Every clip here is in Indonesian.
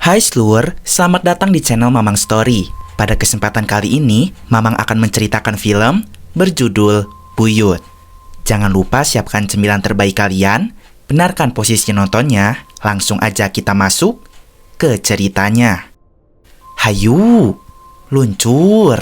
Hai seluruh, selamat datang di channel Mamang Story. Pada kesempatan kali ini, Mamang akan menceritakan film berjudul Buyut. Jangan lupa siapkan cemilan terbaik kalian, benarkan posisi nontonnya, langsung aja kita masuk ke ceritanya. Hayu, luncur.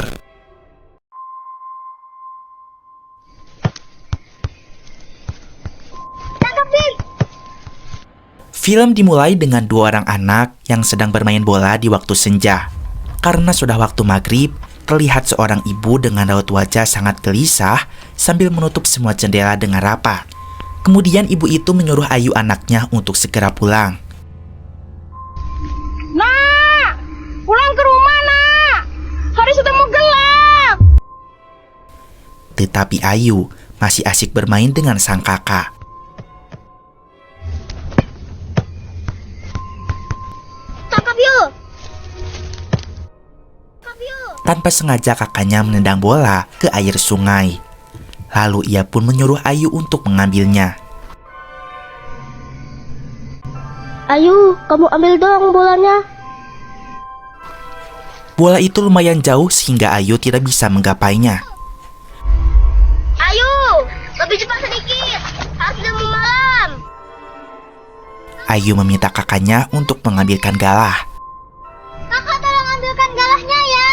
Film dimulai dengan dua orang anak yang sedang bermain bola di waktu senja. Karena sudah waktu maghrib, terlihat seorang ibu dengan raut wajah sangat gelisah sambil menutup semua jendela dengan rapat. Kemudian ibu itu menyuruh Ayu anaknya untuk segera pulang. Nak, pulang ke rumah nak. Hari sudah mau gelap. Tetapi Ayu masih asik bermain dengan sang kakak. Tanpa sengaja kakaknya menendang bola ke air sungai. Lalu ia pun menyuruh Ayu untuk mengambilnya. Ayu, kamu ambil dong bolanya. Bola itu lumayan jauh sehingga Ayu tidak bisa menggapainya. Ayu, lebih cepat sedikit. Sudah mau malam. Ayu meminta kakaknya untuk mengambilkan galah. Kakak tolong ambilkan galahnya ya.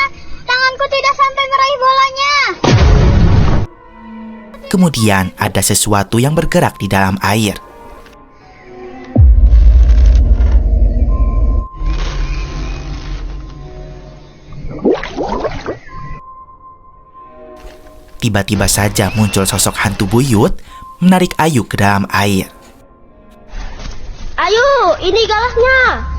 Tanganku tidak sampai meraih bolanya. Kemudian ada sesuatu yang bergerak di dalam air. Tiba-tiba saja muncul sosok hantu buyut menarik Ayu ke dalam air. Ayu, ini galahnya.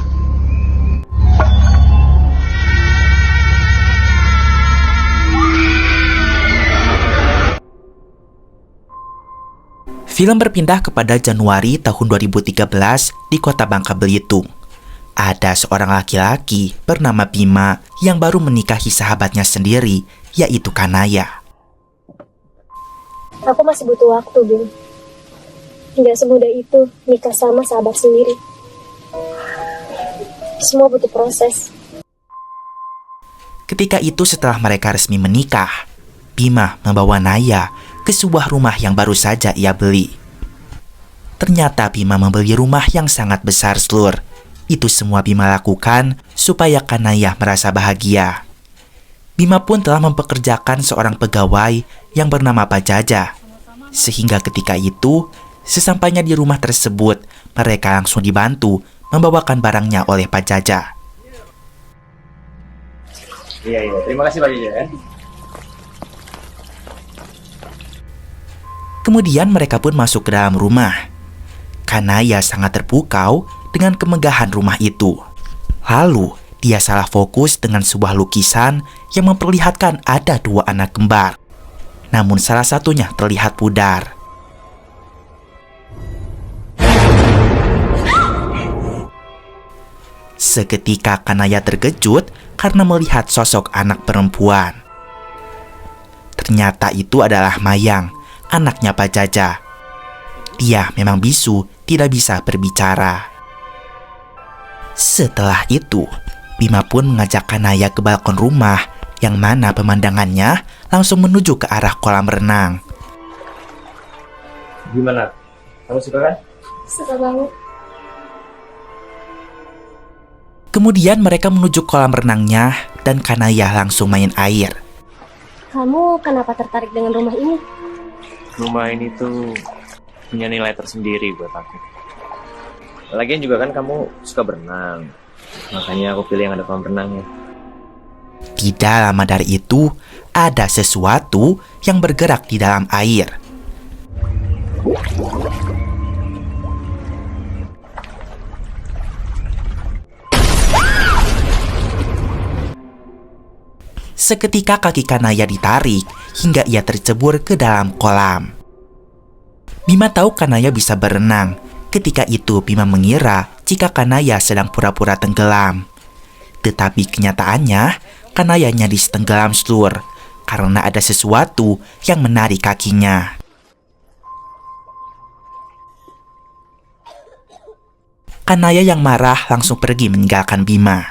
Film berpindah kepada Januari tahun 2013 di kota Bangka Belitung. Ada seorang laki-laki bernama Bima yang baru menikahi sahabatnya sendiri, yaitu Kanaya. Aku masih butuh waktu, Bim. Nggak semudah itu nikah sama sahabat sendiri. Semua butuh proses. Ketika itu setelah mereka resmi menikah, Bima membawa Naya ke sebuah rumah yang baru saja ia beli. Ternyata Bima membeli rumah yang sangat besar seluruh. Itu semua Bima lakukan supaya Kanaya merasa bahagia. Bima pun telah mempekerjakan seorang pegawai yang bernama Pak Jaja. Sehingga ketika itu, sesampainya di rumah tersebut, mereka langsung dibantu membawakan barangnya oleh Pak Jaja. Iya, terima kasih Pak Jaja ya. Kemudian mereka pun masuk ke dalam rumah. Kanaya sangat terpukau dengan kemegahan rumah itu. Lalu, dia salah fokus dengan sebuah lukisan yang memperlihatkan ada dua anak kembar. Namun salah satunya terlihat pudar. Seketika Kanaya terkejut karena melihat sosok anak perempuan. Ternyata itu adalah Mayang, anaknya Pak Jaja. Dia memang bisu, tidak bisa berbicara. Setelah itu, Bima pun mengajak Kanaya ke balkon rumah, yang mana pemandangannya langsung menuju ke arah kolam renang. Gimana? Kamu suka kan? Suka banget. Kemudian mereka menuju kolam renangnya dan Kanaya langsung main air. Kamu kenapa tertarik dengan rumah ini? Rumah ini tuh punya nilai tersendiri buat aku. Lagian juga kan kamu suka berenang. Makanya aku pilih yang ada kolam renangnya. Tidak lama dari itu, ada sesuatu yang bergerak di dalam air. Seketika kaki Kanaya ditarik hingga ia tercebur ke dalam kolam. Bima tahu Kanaya bisa berenang. Ketika itu Bima mengira jika Kanaya sedang pura-pura tenggelam. Tetapi kenyataannya Kanaya nyaris tenggelam seluruh karena ada sesuatu yang menarik kakinya. Kanaya yang marah langsung pergi meninggalkan Bima.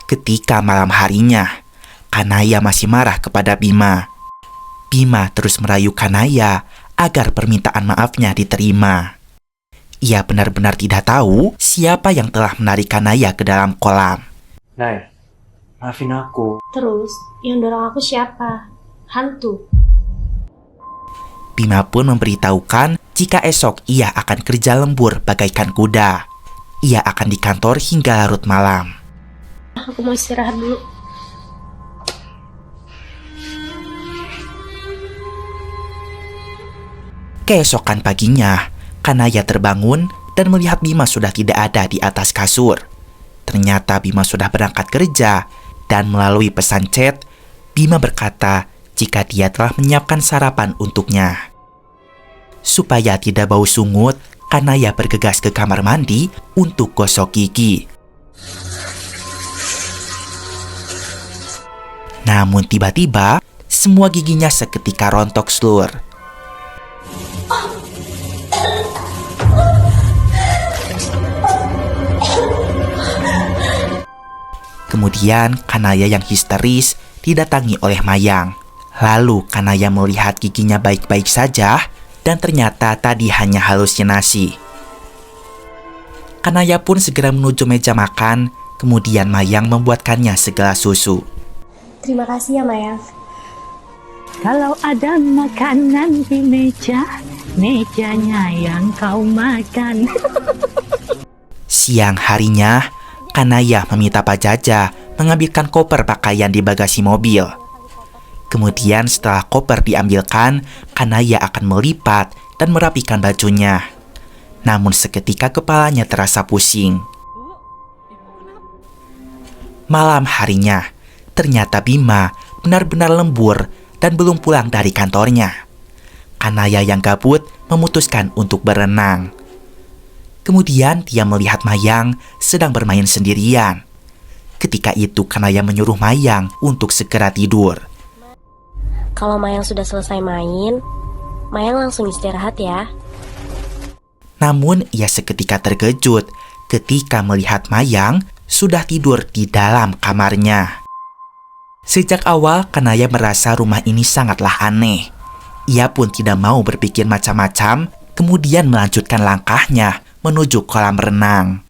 Ketika malam harinya, Kanaya masih marah kepada Bima. Bima terus merayu Kanaya agar permintaan maafnya diterima. Ia benar-benar tidak tahu siapa yang telah menarik Kanaya ke dalam kolam. Nay, maafin aku. Terus, yang dorong aku siapa? Hantu. Bima pun memberitahukan jika esok ia akan kerja lembur bagaikan kuda. Ia akan di kantor hingga larut malam. Aku mau istirahat dulu. Keesokan paginya, Kanaya terbangun dan melihat Bima sudah tidak ada di atas kasur. Ternyata Bima sudah berangkat kerja dan melalui pesan chat, Bima berkata jika dia telah menyiapkan sarapan untuknya. Supaya tidak bau sungut, Kanaya bergegas ke kamar mandi untuk gosok gigi. Namun tiba-tiba, semua giginya seketika rontok slur. Kemudian Kanaya yang histeris didatangi oleh Mayang. Lalu Kanaya melihat giginya baik-baik saja dan ternyata tadi hanya halusinasi. Kanaya pun segera menuju meja makan, kemudian Mayang membuatkannya segelas susu. Terima kasih ya, Maya. Kalau ada makanan di meja, mejanya yang kau makan. Siang harinya, Kanaya meminta Pak Jaja mengambilkan koper pakaian di bagasi mobil. Kemudian setelah koper diambilkan, Kanaya akan melipat dan merapikan bajunya. Namun seketika kepalanya terasa pusing. Malam harinya, ternyata Bima benar-benar lembur dan belum pulang dari kantornya. Kanaya yang gabut memutuskan untuk berenang. Kemudian dia melihat Mayang sedang bermain sendirian. Ketika itu Kanaya menyuruh Mayang untuk segera tidur. Kalau Mayang sudah selesai main, Mayang langsung istirahat ya. Namun ia seketika terkejut ketika melihat Mayang sudah tidur di dalam kamarnya. Sejak awal Kanaya merasa rumah ini sangatlah aneh. Ia pun tidak mau berpikir macam-macam, kemudian melanjutkan langkahnya menuju kolam renang.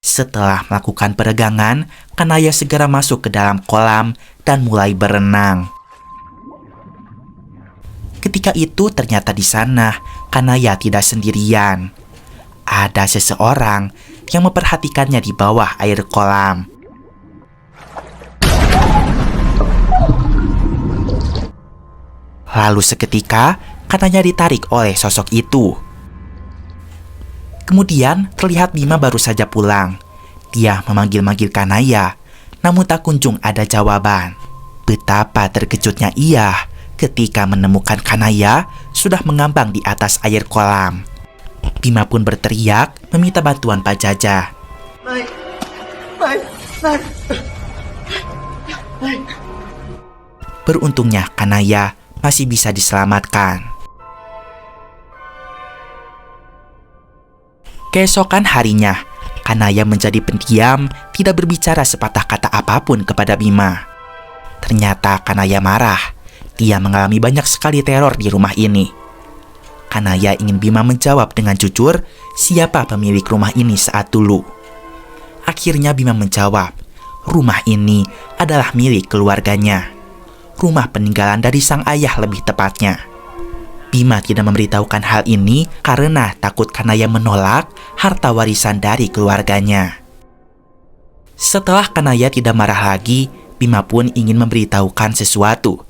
Setelah melakukan peregangan, Kanaya segera masuk ke dalam kolam dan mulai berenang. Ketika itu ternyata di sana Kanaya tidak sendirian. Ada seseorang yang memperhatikannya di bawah air kolam. Lalu seketika Kanaya ditarik oleh sosok itu. Kemudian terlihat Bima baru saja pulang. Dia memanggil-manggil Kanaya, namun tak kunjung ada jawaban. Betapa terkejutnya ia ketika menemukan Kanaya sudah mengambang di atas air kolam. Bima pun berteriak meminta bantuan Pak Jaja. Beruntungnya Kanaya masih bisa diselamatkan. Keesokan harinya, Kanaya menjadi pendiam, tidak berbicara sepatah kata apapun kepada Bima. Ternyata Kanaya marah. Dia mengalami banyak sekali teror di rumah ini. Kanaya ingin Bima menjawab dengan jujur siapa pemilik rumah ini saat dulu. Akhirnya Bima menjawab, rumah ini adalah milik keluarganya. Rumah peninggalan dari sang ayah lebih tepatnya. Bima tidak memberitahukan hal ini karena takut Kanaya menolak harta warisan dari keluarganya. Setelah Kanaya tidak marah lagi, Bima pun ingin memberitahukan sesuatu.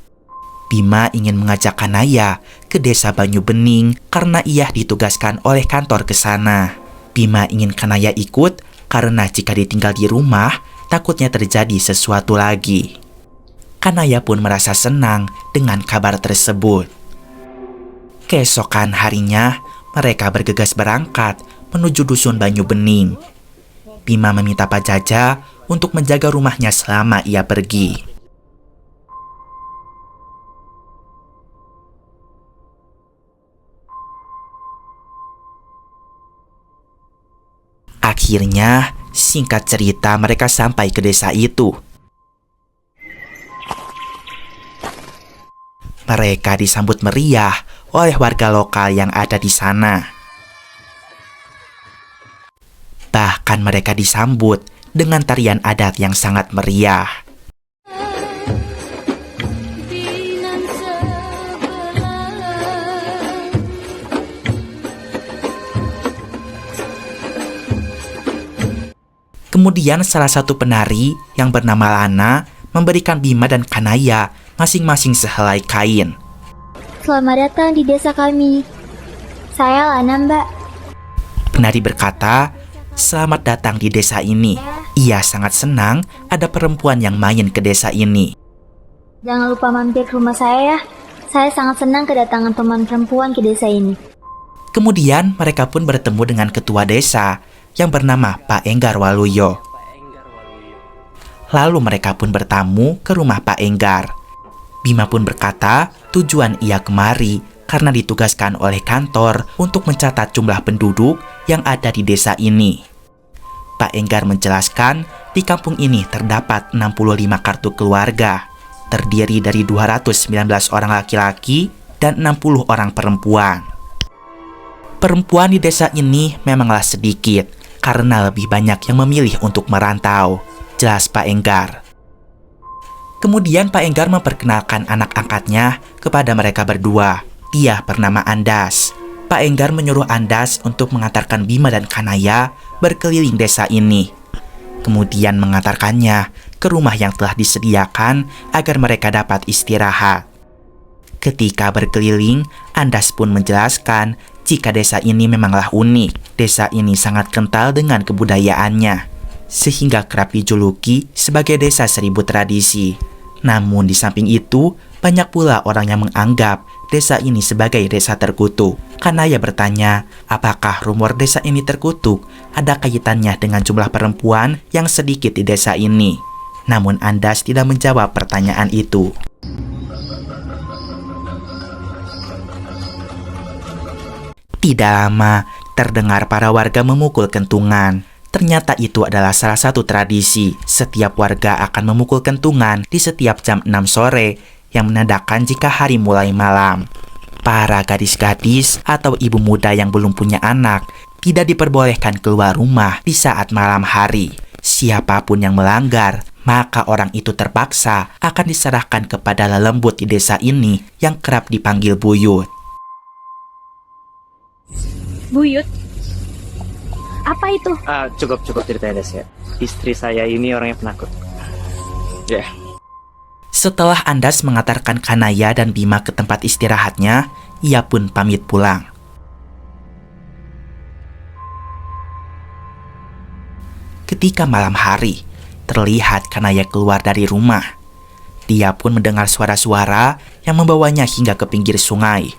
Bima ingin mengajak Kanaya ke desa Banyu Bening karena ia ditugaskan oleh kantor ke sana. Bima ingin Kanaya ikut karena jika ditinggal di rumah, takutnya terjadi sesuatu lagi. Kanaya pun merasa senang dengan kabar tersebut. Keesokan harinya, mereka bergegas berangkat menuju dusun Banyu Bening. Bima meminta Pak Jaja untuk menjaga rumahnya selama ia pergi. Akhirnya, singkat cerita mereka sampai ke desa itu. Mereka disambut meriah oleh warga lokal yang ada di sana. Bahkan mereka disambut dengan tarian adat yang sangat meriah. Kemudian salah satu penari yang bernama Lana memberikan Bima dan Kanaya masing-masing sehelai kain. Selamat datang di desa kami. Saya Lana, Mbak. Penari berkata, "Selamat datang di desa ini." Ia sangat senang ada perempuan yang main ke desa ini. Jangan lupa mampir ke rumah saya ya. Saya sangat senang kedatangan teman perempuan ke desa ini. Kemudian mereka pun bertemu dengan ketua desa yang bernama Pak Enggar Waluyo. Lalu mereka pun bertamu ke rumah Pak Enggar. Bima pun berkata tujuan ia kemari karena ditugaskan oleh kantor untuk mencatat jumlah penduduk yang ada di desa ini. Pak Enggar menjelaskan di kampung ini terdapat 65 kartu keluarga, terdiri dari 219 orang laki-laki dan 60 orang perempuan. Perempuan di desa ini memanglah sedikit karena lebih banyak yang memilih untuk merantau, jelas Pak Enggar. Kemudian Pak Enggar memperkenalkan anak angkatnya kepada mereka berdua. Dia bernama Andas. Pak Enggar menyuruh Andas untuk mengantarkan Bima dan Kanaya berkeliling desa ini. Kemudian mengantarkannya ke rumah yang telah disediakan agar mereka dapat istirahat. Ketika berkeliling, Andas pun menjelaskan jika desa ini memanglah unik. Desa ini sangat kental dengan kebudayaannya, sehingga kerap dijuluki sebagai desa 1000 tradisi. Namun di samping itu, banyak pula orang yang menganggap desa ini sebagai desa terkutuk. Kanaya bertanya, apakah rumor desa ini terkutuk ada kaitannya dengan jumlah perempuan yang sedikit di desa ini? Namun Andas tidak menjawab pertanyaan itu. Tidak lama, terdengar para warga memukul kentungan. Ternyata itu adalah salah satu tradisi. Setiap warga akan memukul kentungan di setiap jam 6 sore yang menandakan jika hari mulai malam. Para gadis-gadis atau ibu muda yang belum punya anak tidak diperbolehkan keluar rumah di saat malam hari. Siapapun yang melanggar, maka orang itu terpaksa akan diserahkan kepada lelembut di desa ini yang kerap dipanggil buyut. Buyut? Apa itu? Cukup ceritanya Des ya. Istri saya ini orangnya penakut. Ya. Setelah Andas mengantarkan Kanaya dan Bima ke tempat istirahatnya, ia pun pamit pulang. Ketika malam hari, terlihat Kanaya keluar dari rumah. Dia pun mendengar suara-suara yang membawanya hingga ke pinggir sungai.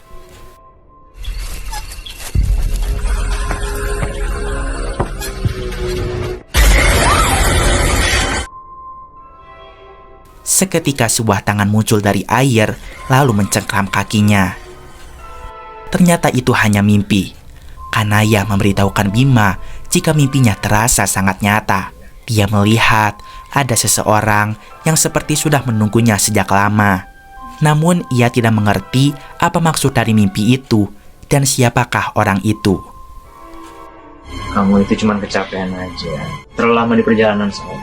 Seketika sebuah tangan muncul dari air, lalu mencengkram kakinya. Ternyata itu hanya mimpi. Kanaya memberitahukan Bima jika mimpinya terasa sangat nyata. Dia melihat ada seseorang yang seperti sudah menunggunya sejak lama. Namun ia tidak mengerti apa maksud dari mimpi itu dan siapakah orang itu. Kamu itu cuma kecapean aja. Terlalu lama di perjalanan saya.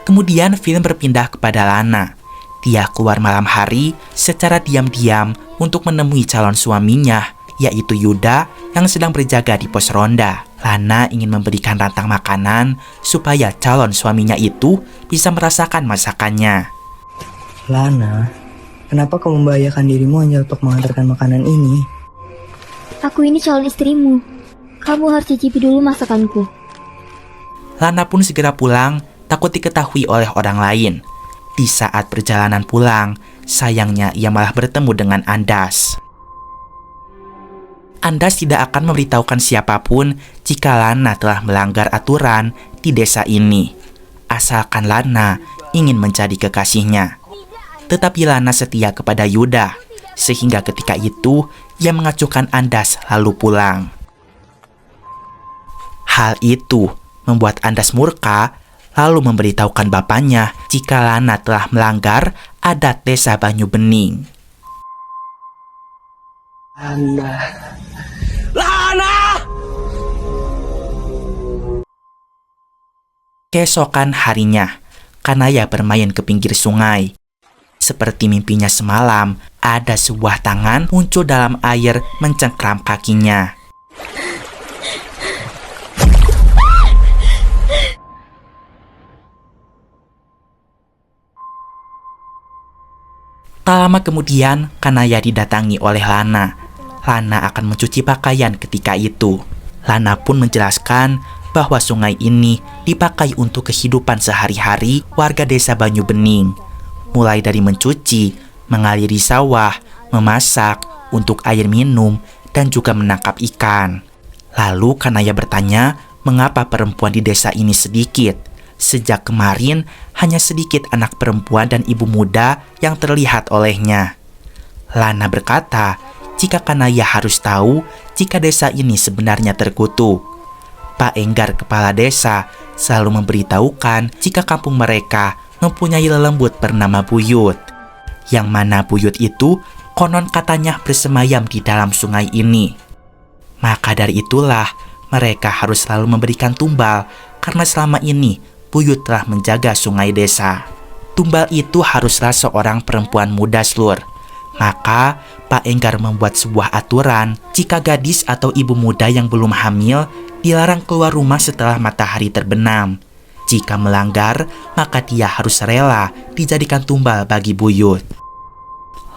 Kemudian film berpindah kepada Lana. Dia keluar malam hari secara diam-diam untuk menemui calon suaminya, yaitu Yuda yang sedang berjaga di pos ronda. Lana ingin memberikan rantang makanan supaya calon suaminya itu bisa merasakan masakannya. Lana, kenapa kamu membahayakan dirimu hanya untuk mengantarkan makanan ini? Aku ini calon istrimu. Kamu harus cicipi dulu masakanku. Lana pun segera pulang, takut diketahui oleh orang lain. Di saat perjalanan pulang, sayangnya ia malah bertemu dengan Andas. Andas tidak akan memberitahukan siapapun jika Lana telah melanggar aturan di desa ini, asalkan Lana ingin menjadi kekasihnya. Tetapi Lana setia kepada Yuda, sehingga ketika itu ia mengacuhkan Andas lalu pulang. Hal itu membuat Andas murka, lalu memberitahukan bapaknya jika Lana telah melanggar adat desa Banyu Bening. Keesokan harinya, Kanaya bermain ke pinggir sungai. Seperti mimpinya semalam, ada sebuah tangan muncul dalam air mencengkram kakinya. Tak lama kemudian, Kanaya didatangi oleh Lana. Lana akan mencuci pakaian ketika itu. Lana pun menjelaskan bahwa sungai ini dipakai untuk kehidupan sehari-hari warga desa Banyu Bening. Mulai dari mencuci, mengaliri sawah, memasak, untuk air minum, dan juga menangkap ikan. Lalu Kanaya bertanya mengapa perempuan di desa ini sedikit. Sejak kemarin hanya sedikit anak perempuan dan ibu muda yang terlihat olehnya. Lana berkata jika Kanaya harus tahu jika desa ini sebenarnya terkutuk. Pak Enggar kepala desa selalu memberitahukan jika kampung mereka mempunyai lelembut bernama Buyut. Yang mana Buyut itu konon katanya bersemayam di dalam sungai ini. Maka dari itulah mereka harus selalu memberikan tumbal karena selama ini Buyut telah menjaga sungai desa. Tumbal itu haruslah seorang perempuan muda, Slur. Maka Pak Enggar membuat sebuah aturan jika gadis atau ibu muda yang belum hamil dilarang keluar rumah setelah matahari terbenam. Jika melanggar, maka dia harus rela dijadikan tumbal bagi Buyut.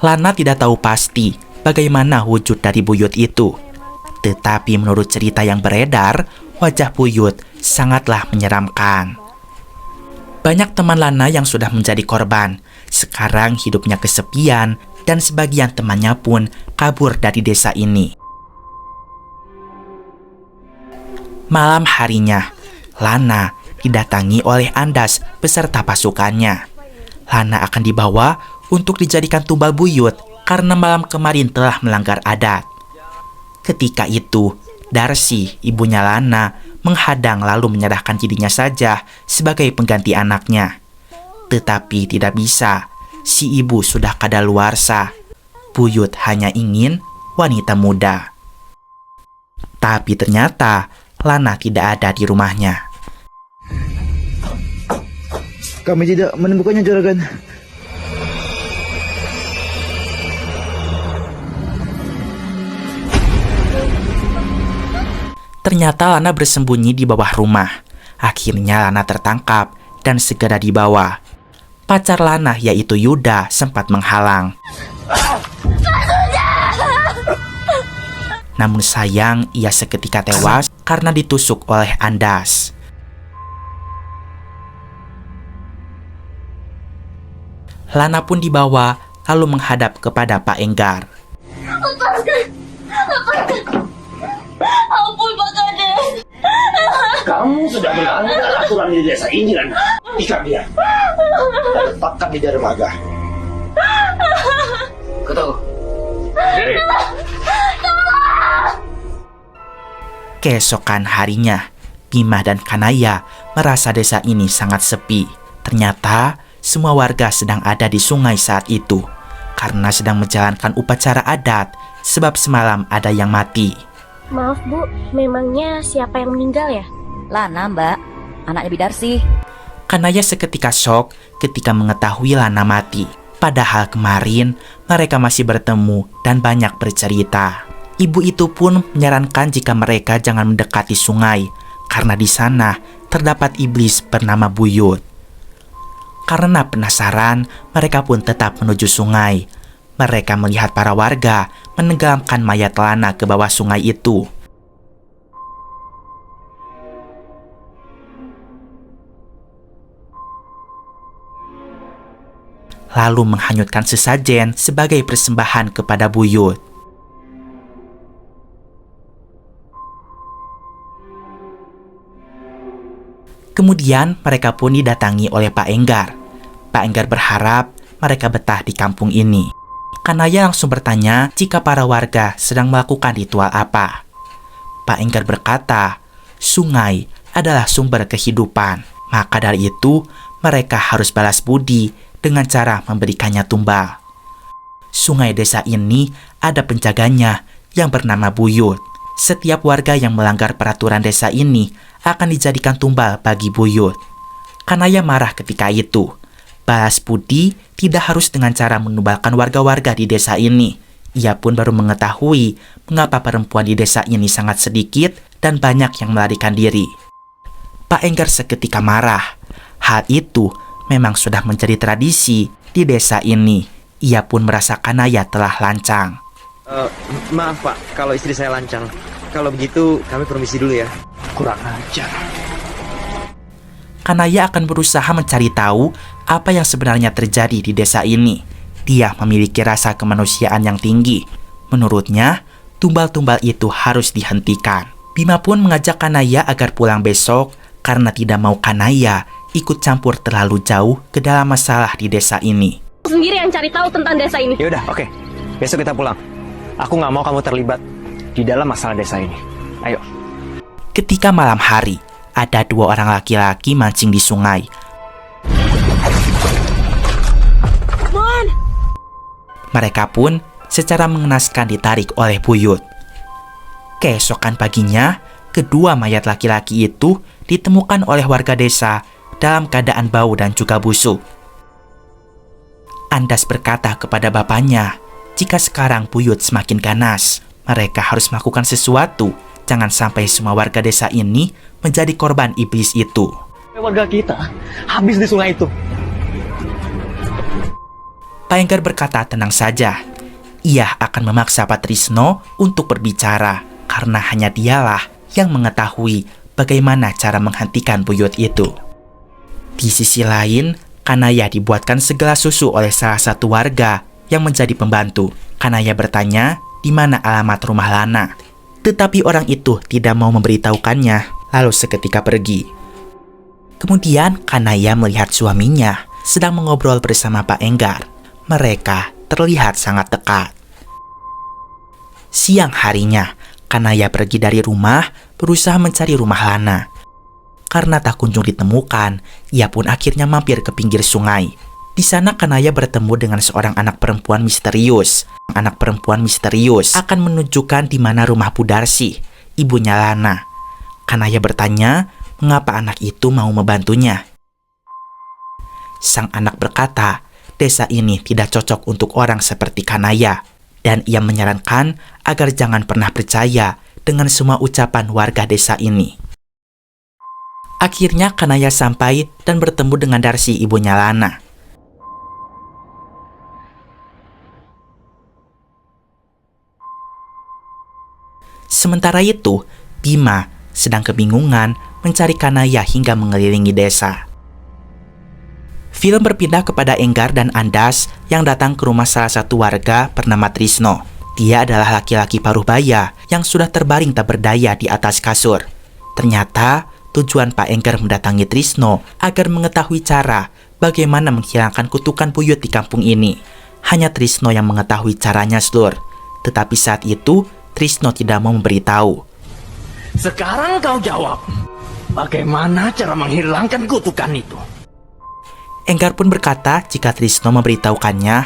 Lana tidak tahu pasti bagaimana wujud dari Buyut itu. Tetapi menurut cerita yang beredar, wajah Buyut sangatlah menyeramkan. Banyak teman Lana yang sudah menjadi korban. Sekarang hidupnya kesepian dan sebagian temannya pun kabur dari desa ini. Malam harinya, Lana didatangi oleh Andas beserta pasukannya. Lana akan dibawa untuk dijadikan tumbal Buyut karena malam kemarin telah melanggar adat. Ketika itu, Darsi, ibunya Lana, menghadang lalu menyerahkan dirinya saja sebagai pengganti anaknya. Tetapi tidak bisa, si ibu sudah kadaluarsa. Buyut hanya ingin wanita muda. Tapi ternyata Lana tidak ada di rumahnya. Kami tidak menemukannya, juragan. Ternyata Lana bersembunyi di bawah rumah. Akhirnya Lana tertangkap dan segera dibawa. Pacar Lana yaitu Yuda sempat menghalang. Namun sayang ia seketika tewas karena ditusuk oleh Andas. Lana pun dibawa lalu menghadap kepada Pak Enggar. Ampun Pak Kades. Kamu sudah melanggar aturan di desa ini, kan? Ikat dia dan letakkan di dermaga. Ketemu. Keesokan harinya, Bima dan Kanaya merasa desa ini sangat sepi. Ternyata semua warga sedang ada di sungai saat itu karena sedang menjalankan upacara adat sebab semalam ada yang mati. Maaf Bu, memangnya siapa yang meninggal ya? Lana, Mbak, anaknya Bidarsi. Kanaya seketika shock ketika mengetahui Lana mati. Padahal kemarin mereka masih bertemu dan banyak bercerita. Ibu itu pun menyarankan jika mereka jangan mendekati sungai karena di sana terdapat iblis bernama Buyut. Karena penasaran, mereka pun tetap menuju sungai. Mereka melihat para warga menenggelamkan mayat Lana ke bawah sungai itu. Lalu menghanyutkan sesajen sebagai persembahan kepada Buyut. Kemudian mereka pun didatangi oleh Pak Enggar. Pak Enggar berharap mereka betah di kampung ini. Kanaya langsung bertanya jika para warga sedang melakukan ritual apa. Pak Enggar berkata sungai adalah sumber kehidupan. Maka dari itu, mereka harus balas budi dengan cara memberikannya tumbal. Sungai desa ini ada penjaganya yang bernama Buyut. Setiap warga yang melanggar peraturan desa ini akan dijadikan tumbal bagi Buyut. Kanaya marah ketika itu. Balas budi tidak harus dengan cara menumbalkan warga-warga di desa ini. Ia pun baru mengetahui mengapa perempuan di desa ini sangat sedikit dan banyak yang melarikan diri. Pak Enggar seketika marah. Hal itu memang sudah menjadi tradisi di desa ini. Ia pun merasa Kanaya telah lancang. Maaf Pak, kalau istri saya lancang. Kalau begitu kami permisi dulu ya. Kurang ajar. Kanaya akan berusaha mencari tahu apa yang sebenarnya terjadi di desa ini. Dia memiliki rasa kemanusiaan yang tinggi. Menurutnya, tumbal-tumbal itu harus dihentikan. Bima pun mengajak Kanaya agar pulang besok karena tidak mau Kanaya ikut campur terlalu jauh ke dalam masalah di desa ini. Sendiri yang cari tahu tentang desa ini. Yaudah, oke. Besok kita pulang. Aku nggak mau kamu terlibat di dalam masalah desa ini. Ayo. Ketika malam hari, ada 2 orang laki-laki mancing di sungai. Mereka pun secara mengenaskan ditarik oleh Buyut. Keesokan paginya, kedua mayat laki-laki itu ditemukan oleh warga desa dalam keadaan bau dan juga busuk. Andas berkata kepada bapaknya, jika sekarang Buyut semakin ganas, mereka harus melakukan sesuatu. Jangan sampai semua warga desa ini menjadi korban iblis itu. Warga kita habis di sungai itu. Pak Enggar berkata tenang saja. Ia akan memaksa Patrisno untuk berbicara karena hanya dialah yang mengetahui bagaimana cara menghentikan Buyut itu. Di sisi lain, Kanaya dibuatkan segelas susu oleh salah satu warga yang menjadi pembantu. Kanaya bertanya di mana alamat rumah Lana. Tetapi orang itu tidak mau memberitahukannya, lalu seketika pergi. Kemudian Kanaya melihat suaminya sedang mengobrol bersama Pak Enggar. Mereka terlihat sangat dekat. Siang harinya, Kanaya pergi dari rumah berusaha mencari rumah Lana. Karena tak kunjung ditemukan, ia pun akhirnya mampir ke pinggir sungai. Di sana Kanaya bertemu dengan seorang anak perempuan misterius. Anak perempuan misterius akan menunjukkan di mana rumah Bu Darsi, ibunya Lana. Kanaya bertanya mengapa anak itu mau membantunya. Sang anak berkata, desa ini tidak cocok untuk orang seperti Kanaya, dan ia menyarankan agar jangan pernah percaya dengan semua ucapan warga desa ini. Akhirnya Kanaya sampai dan bertemu dengan Darsi, ibunya Lana. Sementara itu, Bima sedang kebingungan mencari Kanaya hingga mengelilingi desa. Film berpindah kepada Enggar dan Andas yang datang ke rumah salah satu warga bernama Trisno. Dia adalah laki-laki paruh baya yang sudah terbaring tak berdaya di atas kasur. Ternyata tujuan Pak Enggar mendatangi Trisno agar mengetahui cara bagaimana menghilangkan kutukan Buyut di kampung ini. Hanya Trisno yang mengetahui caranya, Slur. Tetapi saat itu Trisno tidak mau memberitahu. Sekarang kau jawab, bagaimana cara menghilangkan kutukan itu? Enggar pun berkata jika Trisno memberitahukannya,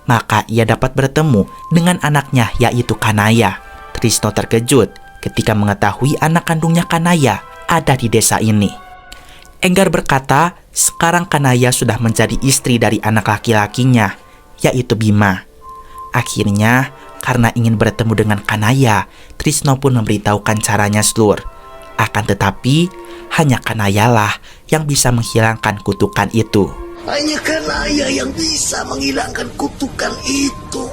maka ia dapat bertemu dengan anaknya yaitu Kanaya. Trisno terkejut ketika mengetahui anak kandungnya Kanaya ada di desa ini. Enggar berkata sekarang Kanaya sudah menjadi istri dari anak laki-lakinya, yaitu Bima. Akhirnya, karena ingin bertemu dengan Kanaya, Trisno pun memberitahukan caranya, Slur. Akan tetapi, hanya Kanaya lah yang bisa menghilangkan kutukan itu. Hanya Kanaya yang bisa menghilangkan kutukan itu.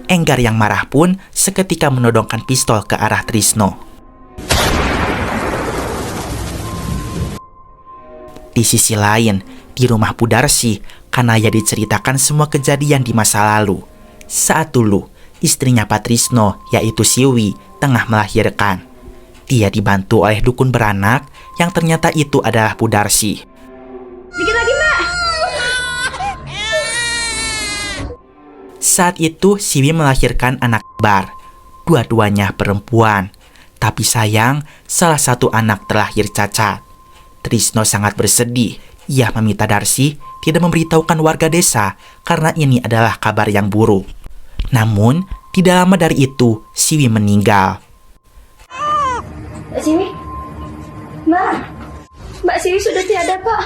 Enggar yang marah pun seketika menodongkan pistol ke arah Trisno. Di sisi lain, di rumah Bu Darsi, Kanaya diceritakan semua kejadian di masa lalu. Saat dulu, istrinya Patrisno, yaitu Siwi, tengah melahirkan. Dia dibantu oleh dukun beranak yang ternyata itu adalah Bu Darsi. Dikit lagi, Mbak. Saat itu Siwi melahirkan anak kembar. Dua-duanya perempuan. Tapi sayang, salah satu anak terlahir cacat. Trisno sangat bersedih. Ia meminta Darsi tidak memberitahukan warga desa karena ini adalah kabar yang buruk. Namun, tidak lama dari itu, Siwi meninggal. Mbak Siwi? Mbak Siwi sudah tiada, Pak.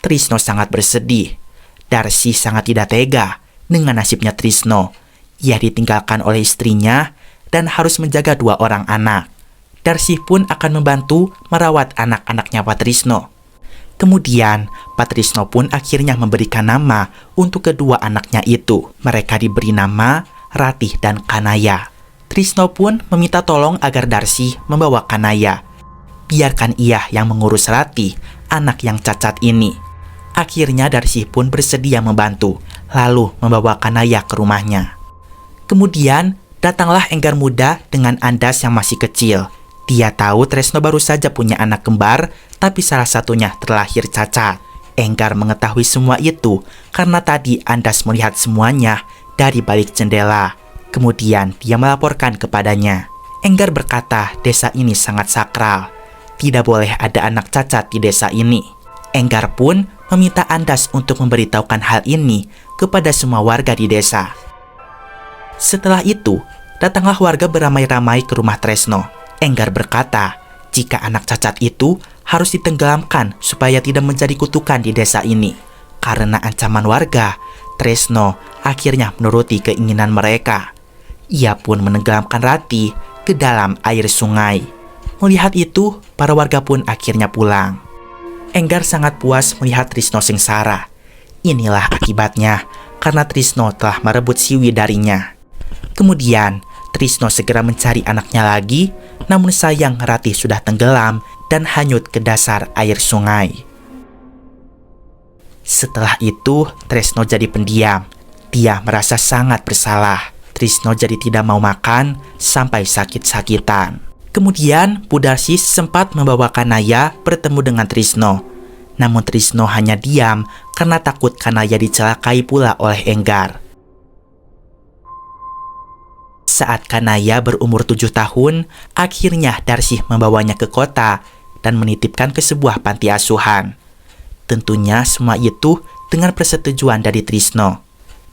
Trisno sangat bersedih. Darsi sangat tidak tega dengan nasibnya Trisno. Ia ditinggalkan oleh istrinya dan harus menjaga 2 orang anak. Darsi pun akan membantu merawat anak-anaknya Patrisno. Kemudian, Patrisno pun akhirnya memberikan nama untuk kedua anaknya itu. Mereka diberi nama Ratih dan Kanaya. Trisno pun meminta tolong agar Darsi membawa Kanaya. Biarkan ia yang mengurus Ratih, anak yang cacat ini. Akhirnya Darsi pun bersedia membantu, lalu membawa Kanaya ke rumahnya. Kemudian, datanglah Enggar muda dengan Andas yang masih kecil. Dia tahu Tresno baru saja punya anak kembar, tapi salah satunya terlahir cacat. Enggar mengetahui semua itu karena tadi Andas melihat semuanya dari balik jendela. Kemudian dia melaporkan kepadanya. Enggar berkata desa ini sangat sakral. Tidak boleh ada anak cacat di desa ini. Enggar pun meminta Andas untuk memberitahukan hal ini kepada semua warga di desa. Setelah itu, datanglah warga beramai-ramai ke rumah Tresno. Enggar berkata, jika anak cacat itu harus ditenggelamkan supaya tidak menjadi kutukan di desa ini. Karena ancaman warga, Tresno akhirnya menuruti keinginan mereka. Ia pun menenggelamkan Ratih ke dalam air sungai. Melihat itu, para warga pun akhirnya pulang. Enggar sangat puas melihat Trisno sengsara. Inilah akibatnya karena Trisno telah merebut Siwi darinya. Kemudian, Trisno segera mencari anaknya lagi, namun sayang Ratih sudah tenggelam dan hanyut ke dasar air sungai. Setelah itu, Tresno jadi pendiam. Dia merasa sangat bersalah. Trisno jadi tidak mau makan sampai sakit-sakitan. Kemudian, Budarsi sempat membawa Kanaya bertemu dengan Trisno. Namun Trisno hanya diam karena takut Kanaya dicelakai pula oleh Enggar. Saat Kanaya berumur 7 tahun, akhirnya Darsi membawanya ke kota dan menitipkan ke sebuah panti asuhan. Tentunya semua itu dengan persetujuan dari Trisno.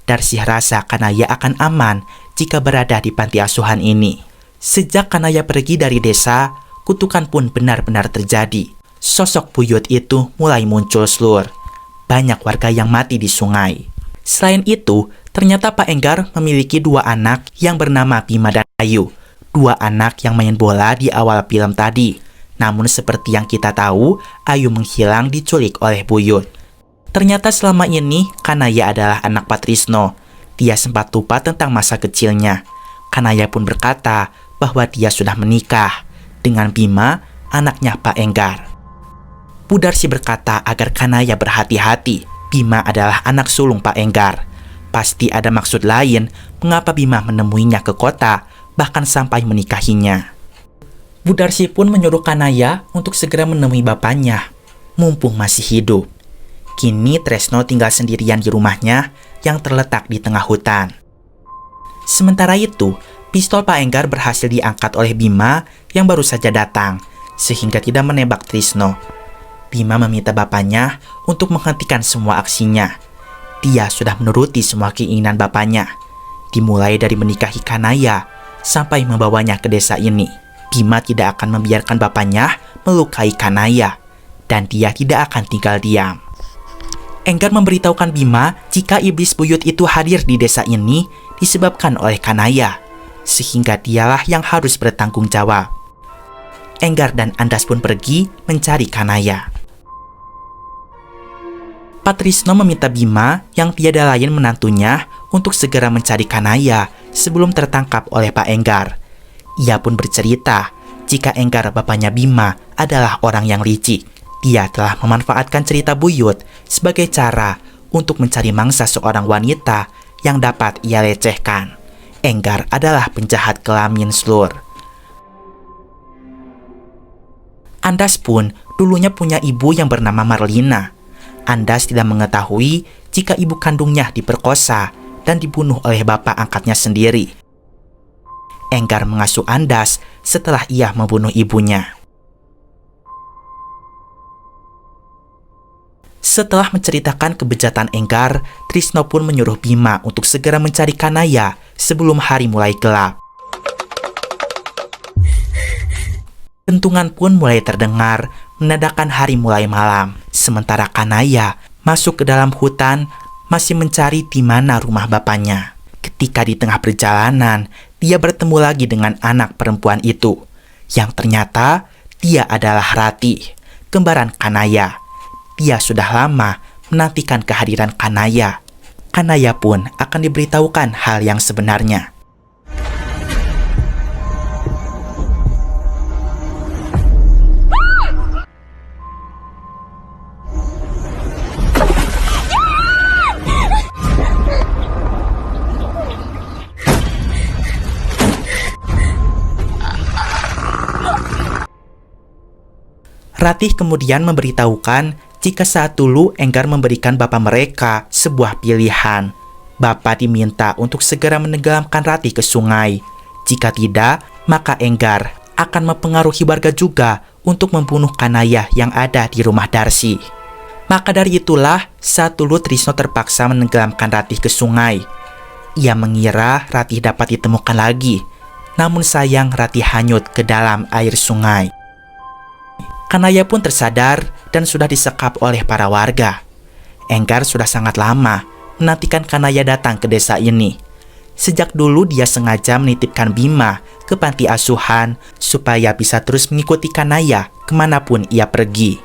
Darsi rasa Kanaya akan aman jika berada di panti asuhan ini. Sejak Kanaya pergi dari desa, kutukan pun benar-benar terjadi. Sosok buyut itu mulai muncul Slur. Banyak warga yang mati di sungai. Selain itu, ternyata Pak Enggar memiliki 2 anak yang bernama Bima dan Ayu. 2 anak yang main bola di awal film tadi. Namun seperti yang kita tahu, Ayu menghilang diculik oleh buyut. Ternyata selama ini Kanaya adalah anak Patrisno. Dia sempat lupa tentang masa kecilnya. Kanaya pun berkata bahwa dia sudah menikah dengan Bima, anaknya Pak Enggar. Budarsi berkata agar Kanaya berhati-hati. Bima adalah anak sulung Pak Enggar. Pasti ada maksud lain mengapa Bima menemuinya ke kota, bahkan sampai menikahinya. Budarsi pun menyuruh Kanaya untuk segera menemui bapaknya, mumpung masih hidup. Kini Tresno tinggal sendirian di rumahnya yang terletak di tengah hutan. Sementara itu, pistol Pak Enggar berhasil diangkat oleh Bima yang baru saja datang, sehingga tidak menembak Trisno. Bima meminta bapaknya untuk menghentikan semua aksinya. Dia sudah menuruti semua keinginan bapaknya, dimulai dari menikahi Kanaya sampai membawanya ke desa ini. Bima tidak akan membiarkan bapaknya melukai Kanaya, dan dia tidak akan tinggal diam. Enggar memberitahukan Bima jika iblis buyut itu hadir di desa ini disebabkan oleh Kanaya, sehingga dialah yang harus bertanggung jawab. Enggar dan Andas pun pergi mencari Kanaya. Patrisno meminta Bima yang tiada lain menantunya untuk segera mencari Kanaya sebelum tertangkap oleh Pak Enggar. Ia pun bercerita jika Enggar bapaknya Bima adalah orang yang licik. Dia telah memanfaatkan cerita buyut sebagai cara untuk mencari mangsa seorang wanita yang dapat ia lecehkan. Enggar adalah penjahat kelamin Slur. Andas pun dulunya punya ibu yang bernama Marlina. Andas tidak mengetahui jika ibu kandungnya diperkosa dan dibunuh oleh bapak angkatnya sendiri. Enggar mengasuh Andas setelah ia membunuh ibunya. Setelah menceritakan kebejatan Enggar, Trisno pun menyuruh Bima untuk segera mencari Kanaya sebelum hari mulai gelap. Dentungan pun mulai terdengar, menandakan hari mulai malam. Sementara Kanaya masuk ke dalam hutan, masih mencari di mana rumah bapaknya. Ketika di tengah perjalanan, dia bertemu lagi dengan anak perempuan itu, yang ternyata dia adalah Ratih, kembaran Kanaya. Dia sudah lama menantikan kehadiran Kanaya. Kanaya pun akan diberitahukan hal yang sebenarnya. Ratih kemudian memberitahukan jika saat dulu Enggar memberikan bapak mereka sebuah pilihan. Bapak diminta untuk segera menenggelamkan Ratih ke sungai. Jika tidak, maka Enggar akan mempengaruhi warga juga untuk membunuh Kanaya yang ada di rumah Darsi. Maka dari itulah, saat dulu Trisno terpaksa menenggelamkan Ratih ke sungai. Ia mengira Ratih dapat ditemukan lagi, namun sayang Ratih hanyut ke dalam air sungai. Kanaya pun tersadar dan sudah disekap oleh para warga. Enggar sudah sangat lama menantikan Kanaya datang ke desa ini. Sejak dulu dia sengaja menitipkan Bima ke panti asuhan supaya bisa terus mengikuti Kanaya kemanapun ia pergi.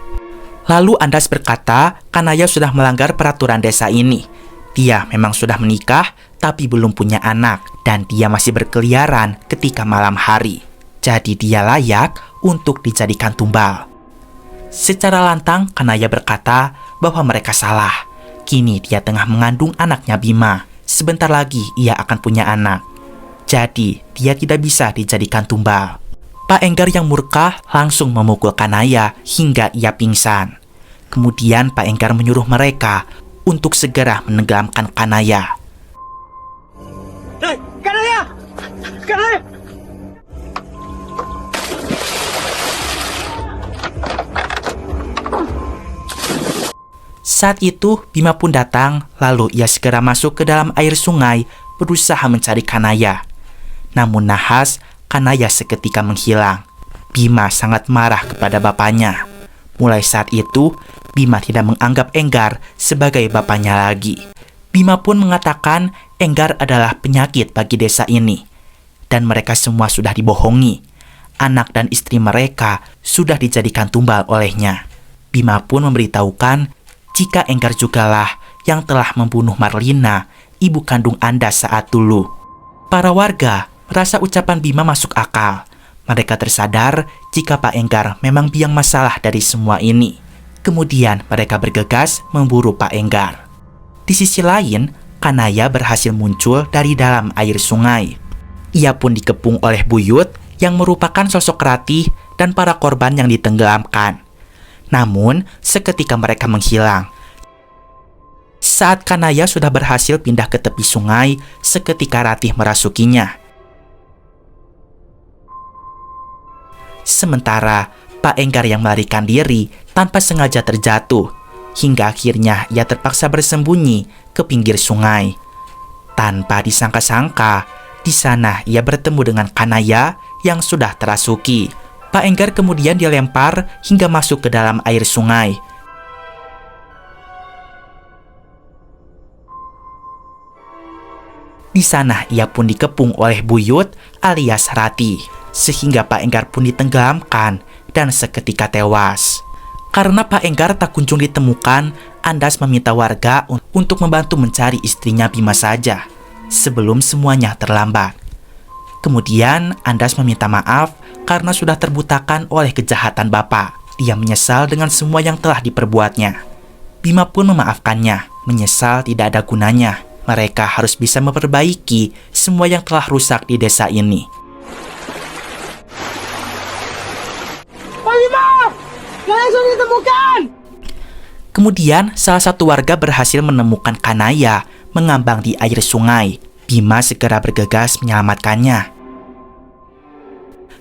Lalu Andas berkata Kanaya sudah melanggar peraturan desa ini. Dia memang sudah menikah tapi belum punya anak dan dia masih berkeliaran ketika malam hari. Jadi dia layak untuk dijadikan tumbal. Secara lantang, Kanaya berkata bahwa mereka salah. Kini dia tengah mengandung anaknya Bima. Sebentar lagi ia akan punya anak. Jadi, dia tidak bisa dijadikan tumbal. Pak Enggar yang murka langsung memukul Kanaya hingga ia pingsan. Kemudian Pak Enggar menyuruh mereka untuk segera menenggelamkan Kanaya. Kanaya! Kanaya! Saat itu, Bima pun datang, lalu ia segera masuk ke dalam air sungai berusaha mencari Kanaya. Namun nahas, Kanaya seketika menghilang. Bima sangat marah kepada bapaknya. Mulai saat itu, Bima tidak menganggap Enggar sebagai bapaknya lagi. Bima pun mengatakan Enggar adalah penyakit bagi desa ini. Dan mereka semua sudah dibohongi. Anak dan istri mereka sudah dijadikan tumbal olehnya. Bima pun memberitahukan jika Enggar jugalah yang telah membunuh Marlina, ibu kandung Andas saat dulu. Para warga merasa ucapan Bima masuk akal. Mereka tersadar jika Pak Enggar memang biang masalah dari semua ini. Kemudian mereka bergegas memburu Pak Enggar. Di sisi lain, Kanaya berhasil muncul dari dalam air sungai. Ia pun dikepung oleh Buyut yang merupakan sosok Ratih dan para korban yang ditenggelamkan. Namun, seketika mereka menghilang. Saat Kanaya sudah berhasil pindah ke tepi sungai, seketika Ratih merasukinya. Sementara, Pak Enggar yang melarikan diri tanpa sengaja terjatuh, hingga akhirnya ia terpaksa bersembunyi ke pinggir sungai. Tanpa disangka-sangka, di sana ia bertemu dengan Kanaya yang sudah terasuki. Pak Enggar kemudian dilempar hingga masuk ke dalam air sungai. Di sana ia pun dikepung oleh Buyut alias Ratih, sehingga Pak Enggar pun ditenggelamkan dan seketika tewas. Karena Pak Enggar tak kunjung ditemukan, Andas meminta warga untuk membantu mencari istrinya Bima saja, sebelum semuanya terlambat. Kemudian Andas meminta maaf karena sudah terbutakan oleh kejahatan bapak. Dia menyesal dengan semua yang telah diperbuatnya. Bima pun memaafkannya, menyesal tidak ada gunanya. Mereka harus bisa memperbaiki semua yang telah rusak di desa ini. Pak Bima! Kanaya sudah ditemukan! Kemudian salah satu warga berhasil menemukan Kanaya mengambang di air sungai. Bima segera bergegas menyelamatkannya.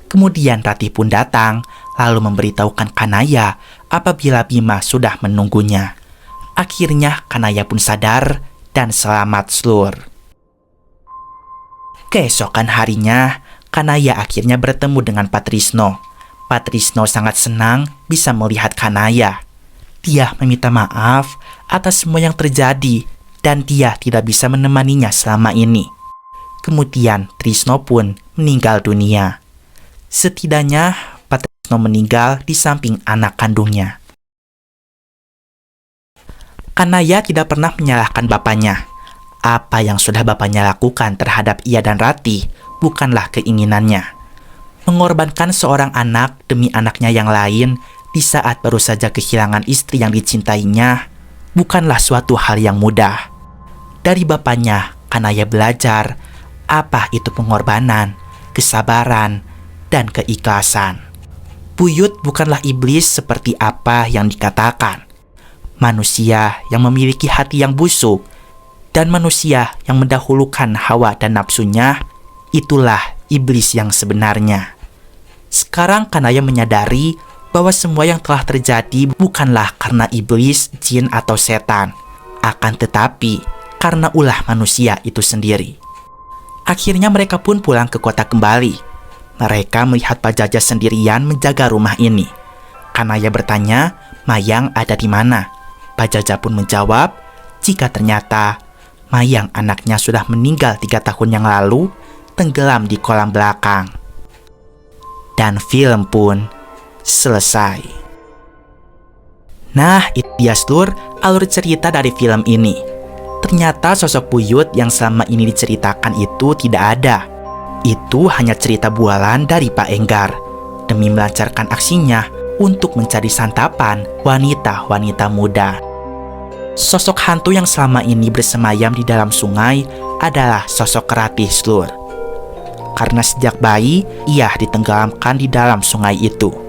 Kemudian Ratih pun datang, lalu memberitahukan Kanaya apabila Bima sudah menunggunya. Akhirnya Kanaya pun sadar dan selamat Slur. Keesokan harinya, Kanaya akhirnya bertemu dengan Patrisno. Patrisno sangat senang bisa melihat Kanaya. Dia meminta maaf atas semua yang terjadi dan dia tidak bisa menemaninya selama ini. Kemudian Trisno pun meninggal dunia. Setidaknya Patrisno meninggal di samping anak kandungnya. Kanaya tidak pernah menyalahkan bapaknya. Apa yang sudah bapaknya lakukan terhadap ia dan Ratih bukanlah keinginannya. Mengorbankan seorang anak demi anaknya yang lain di saat baru saja kehilangan istri yang dicintainya bukanlah suatu hal yang mudah. Dari bapaknya, Kanaya belajar apa itu pengorbanan, kesabaran, dan keikhlasan. Buyut bukanlah iblis seperti apa yang dikatakan. Manusia yang memiliki hati yang busuk dan manusia yang mendahulukan hawa dan nafsunya, itulah iblis yang sebenarnya. Sekarang Kanaya menyadari bahwa semua yang telah terjadi bukanlah karena iblis, jin, atau setan, akan tetapi karena ulah manusia itu sendiri. Akhirnya mereka pun pulang ke kota kembali. Mereka melihat Pak Jaja sendirian menjaga rumah ini. Kanaya bertanya, Mayang ada di mana? Pak Jaja pun menjawab, jika ternyata Mayang anaknya sudah meninggal 3 tahun yang lalu, tenggelam di kolam belakang. Dan film pun selesai. Nah, itu dia Slur, alur cerita dari film ini. Ternyata sosok Buyut yang selama ini diceritakan itu tidak ada. Itu hanya cerita bualan dari Pak Enggar demi melancarkan aksinya untuk mencari santapan wanita-wanita muda. Sosok hantu yang selama ini bersemayam di dalam sungai adalah sosok Ratih Slur. Karena sejak bayi, ia ditenggelamkan di dalam sungai itu.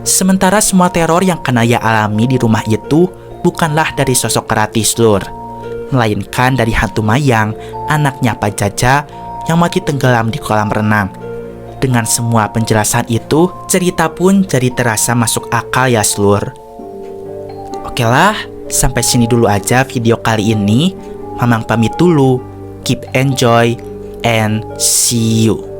Sementara semua teror yang Kanaya alami di rumah itu bukanlah dari sosok Ratih Slur, melainkan dari hantu Mayang, anaknya Pak Jaja yang mati tenggelam di kolam renang. Dengan semua penjelasan itu, cerita pun jadi terasa masuk akal ya Slur. Oke lah, sampai sini dulu aja video kali ini. Mamang pamit dulu. Keep enjoy and see you.